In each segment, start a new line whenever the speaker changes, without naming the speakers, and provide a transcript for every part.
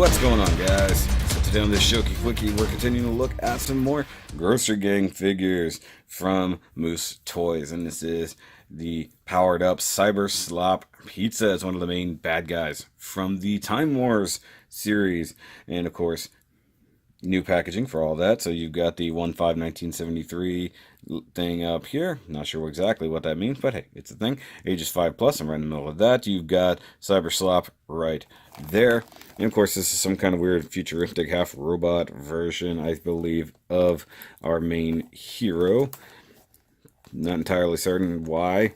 What's going on, guys? So today on this Shoky Quickie, we're continuing to look at some more Grocery Gang figures from Moose Toys, and this is the powered up Cyber Slop Pizza. It's one of the main bad guys from the Time Wars series, and of course, new packaging for all that. So you've got the 1/5/1973 thing up here. Not sure exactly what that means, but hey, it's a thing. Ages 5+. I'm right in the middle of that. You've got Cyber Slop right there. And of course, this is some kind of weird futuristic half robot version, I believe, of our main hero. Not entirely certain why.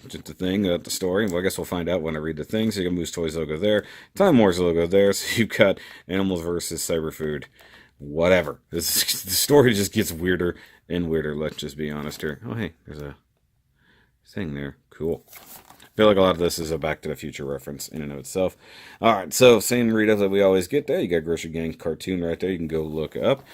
Just a thing, the story. Well, I guess we'll find out when I read the thing. So you got Moose Toys logo there, Time Wars logo there. So you've got Animals versus Cyberfood. Whatever. The story just gets weirder and weirder. Let's just be honest here. Oh, hey, there's a thing there. Cool. I feel like a lot of this is a Back to the Future reference in and of itself. All right, so same read-up that we always get there. You got Grocery Gang cartoon right there. You can go look up.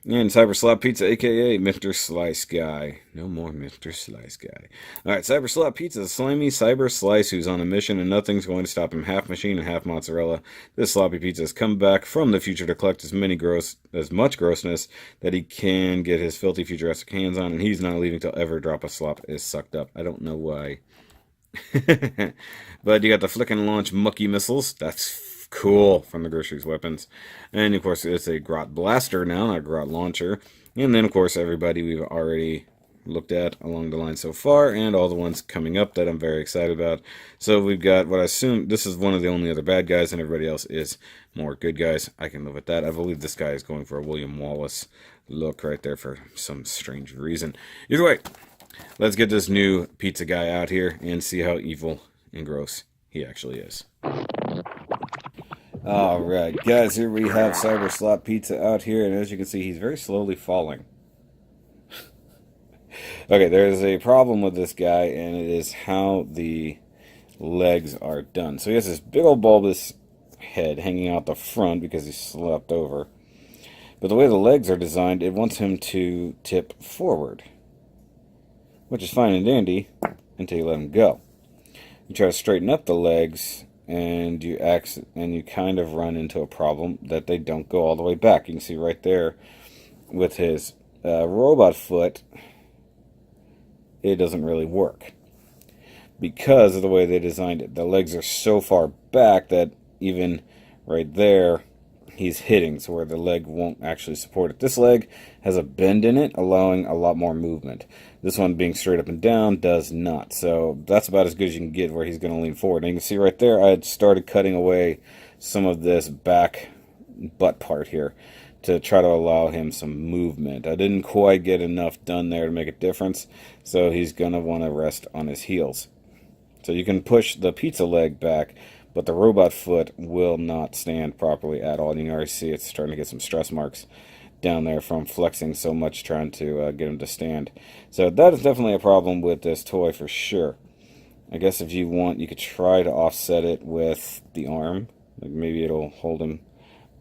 And Cyber Slop Pizza, a.k.a. Mr. Slice Guy. No more Mr. Slice Guy. All right, Cyber Slop Pizza, a slimy Cyber Slice who's on a mission and nothing's going to stop him. Half machine and half mozzarella. This sloppy pizza has come back from the future to collect as much grossness that he can get his filthy futuristic hands on, and he's not leaving till ever drop of slop is sucked up. I don't know why. But you got the flick and launch mucky missiles. That's cool, from the Groceries weapons. And of course it's a grot blaster now, not a grot launcher. And then of course everybody we've already looked at along the line so far, and all the ones coming up that I'm very excited about. So we've got what I assume this is one of the only other bad guys, and everybody else is more good guys. I can live with that. I believe this guy is going for a William Wallace look right there for some strange reason. Either way, let's get this new pizza guy out here and see how evil and gross he actually is. Alright, guys, here we have Cyber Slop Pizza out here, and as you can see, he's very slowly falling. Okay, there's a problem with this guy, and it is how the legs are done. So he has this big old bulbous head hanging out the front because he's slept over. But the way the legs are designed, it wants him to tip forward, which is fine and dandy until you let him go. You try to straighten up the legs, and you kind of run into a problem that they don't go all the way back. You can see right there with his robot foot, it doesn't really work because of the way they designed it. The legs are so far back that even right there, he's hitting, so where the leg won't actually support it. This leg has a bend in it, allowing a lot more movement. This one being straight up and down does not. So that's about as good as you can get where he's going to lean forward. And you can see right there, I had started cutting away some of this back butt part here to try to allow him some movement. I didn't quite get enough done there to make a difference, so he's going to want to rest on his heels. So you can push the pizza leg back, but the robot foot will not stand properly at all. And you can already see it's starting to get some stress marks down there from flexing so much trying to get him to stand. So that is definitely a problem with this toy for sure. I guess if you want, you could try to offset it with the arm. Like maybe it'll hold him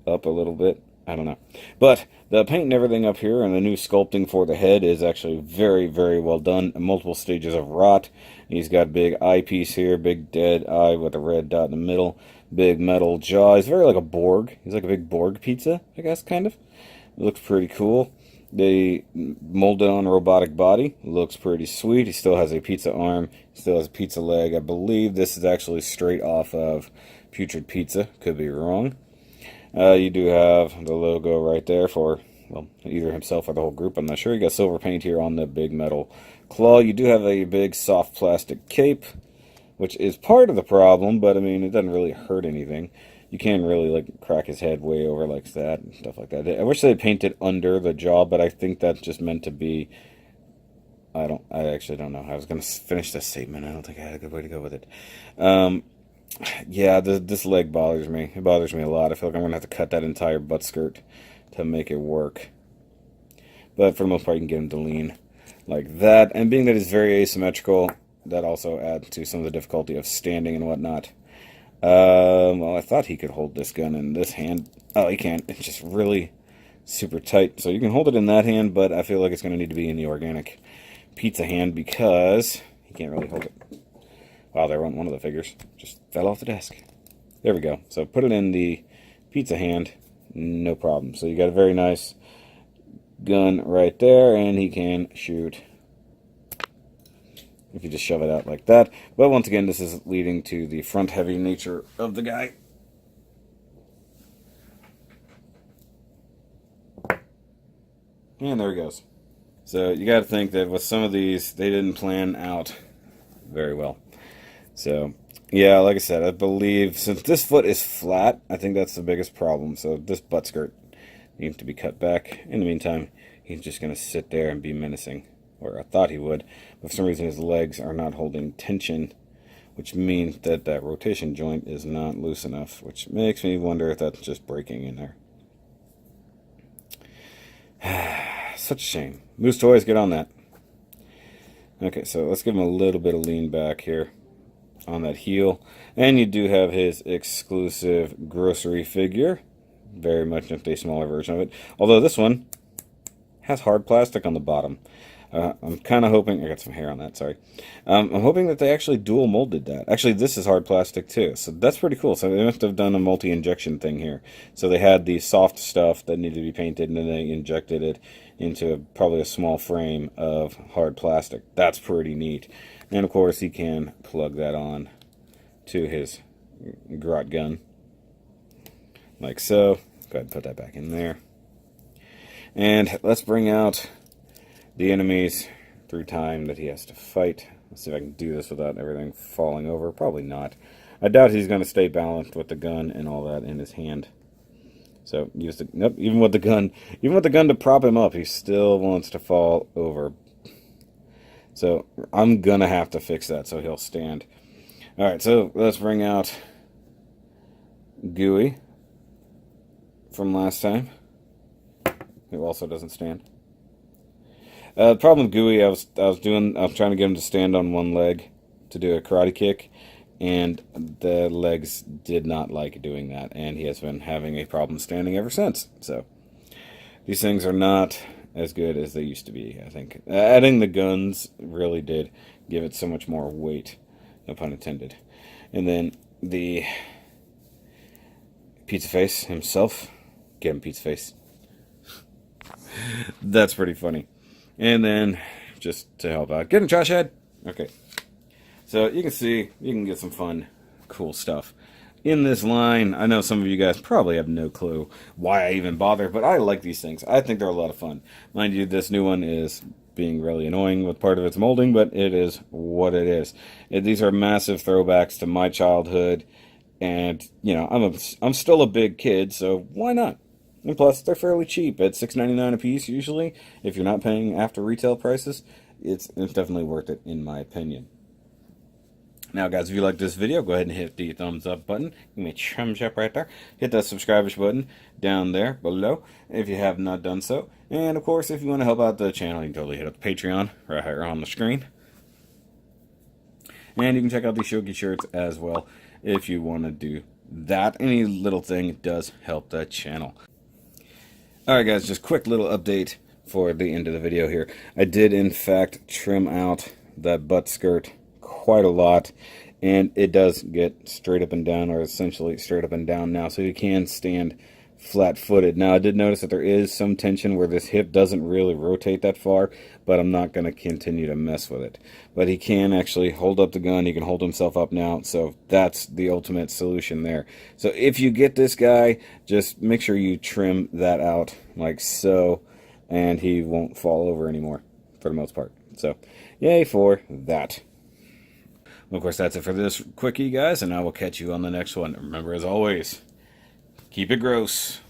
up a little bit. I don't know. But the paint and everything up here and the new sculpting for the head is actually very, very well done. Multiple stages of rot. He's got a big eyepiece here, big dead eye with a red dot in the middle, big metal jaw. He's very like a Borg. He's like a big Borg pizza, I guess, kind of. It looks pretty cool. They molded on a robotic body. Looks pretty sweet. He still has a pizza arm. Still has a pizza leg. I believe this is actually straight off of Putrid Pizza. Could be wrong. You do have the logo right there for, well, either himself or the whole group. I'm not sure. You got silver paint here on the big metal claw. You do have a big soft plastic cape, which is part of the problem, but I mean, it doesn't really hurt anything. You can really like crack his head way over like that and stuff like that. I wish they painted under the jaw, but I think that's just meant to be. I actually don't know. I was going to finish this statement. I don't think I had a good way to go with it. Yeah, this leg bothers me. It bothers me a lot. I feel like I'm going to have to cut that entire butt skirt to make it work. But for the most part, you can get him to lean like that. And being that it's very asymmetrical, that also adds to some of the difficulty of standing and whatnot. Well, I thought he could hold this gun in this hand. Oh, he can't. It's just really super tight. So you can hold it in that hand, but I feel like it's going to need to be in the organic pizza hand because he can't really hold it. Wow, there went one of the figures. Just fell off the desk. There we go. So put it in the pizza hand, no problem. So you got a very nice gun right there, and he can shoot if you just shove it out like that. But once again, this is leading to the front-heavy nature of the guy. And there he goes. So you got to think that with some of these, they didn't plan out very well. So, yeah, like I said, I believe since this foot is flat, I think that's the biggest problem. So this butt skirt needs to be cut back. In the meantime, he's just going to sit there and be menacing. Or I thought he would. But for some reason, his legs are not holding tension, which means that that rotation joint is not loose enough, which makes me wonder if that's just breaking in there. Such a shame. Moose Toys, get on that. Okay, so let's give him a little bit of lean back here on that heel. And you do have his exclusive grocery figure. Very much a smaller version of it. Although this one has hard plastic on the bottom. I'm kind of hoping, I got some hair on that, sorry. I'm hoping that they actually dual molded that. Actually, this is hard plastic too, so that's pretty cool. So they must have done a multi-injection thing here. So they had the soft stuff that needed to be painted, and then they injected it into probably a small frame of hard plastic. That's pretty neat. And of course, he can plug that on to his garrote gun, like so. Go ahead and put that back in there. And let's bring out the enemies through time that he has to fight. Let's see if I can do this without everything falling over. Probably not. I doubt he's going to stay balanced with the gun and all that in his hand. So use the nope. Even with the gun to prop him up, he still wants to fall over. So I'm gonna have to fix that so he'll stand. All right, so let's bring out Gooey from last time, who also doesn't stand. The problem with Gooey, I was trying to get him to stand on one leg to do a karate kick, and the legs did not like doing that, and he has been having a problem standing ever since. So these things are not as good as they used to be, I think. Adding the guns really did give it so much more weight, no pun intended. And then the Pizza Face himself, get him Pizza Face. That's pretty funny. And then, just to help out, get him Trash Head. Okay. So you can see, you can get some fun, cool stuff in this line. I know some of you guys probably have no clue why I even bother, but I like these things. I think they're a lot of fun. Mind you, this new one is being really annoying with part of its molding, but it is what it is. These are massive throwbacks to my childhood, and, you know, I'm still a big kid, so why not? And plus, they're fairly cheap at $6.99 a piece usually. If you're not paying after retail prices, it's definitely worth it in my opinion. Now, guys, if you like this video, go ahead and hit the thumbs up button. Give me a thumbs up right there. Hit that subscribe button down there below if you have not done so. And, of course, if you want to help out the channel, you can totally hit up the Patreon right here on the screen. And you can check out the Shoki shirts as well if you want to do that. Any little thing does help the channel. Alright guys, just quick little update for the end of the video here. I did in fact trim out that butt skirt quite a lot, and it does get straight up and down, or essentially straight up and down now, so you can stand flat-footed. Now I did notice that there is some tension where this hip doesn't really rotate that far, but I'm not going to continue to mess with it. But he can actually hold up the gun, he can hold himself up now, so that's the ultimate solution there. So if you get this guy, just make sure you trim that out like so, and he won't fall over anymore for the most part. So yay for that. Well, of course, that's it for this quickie, guys, and I will catch you on the next one. Remember, as always, keep it gross.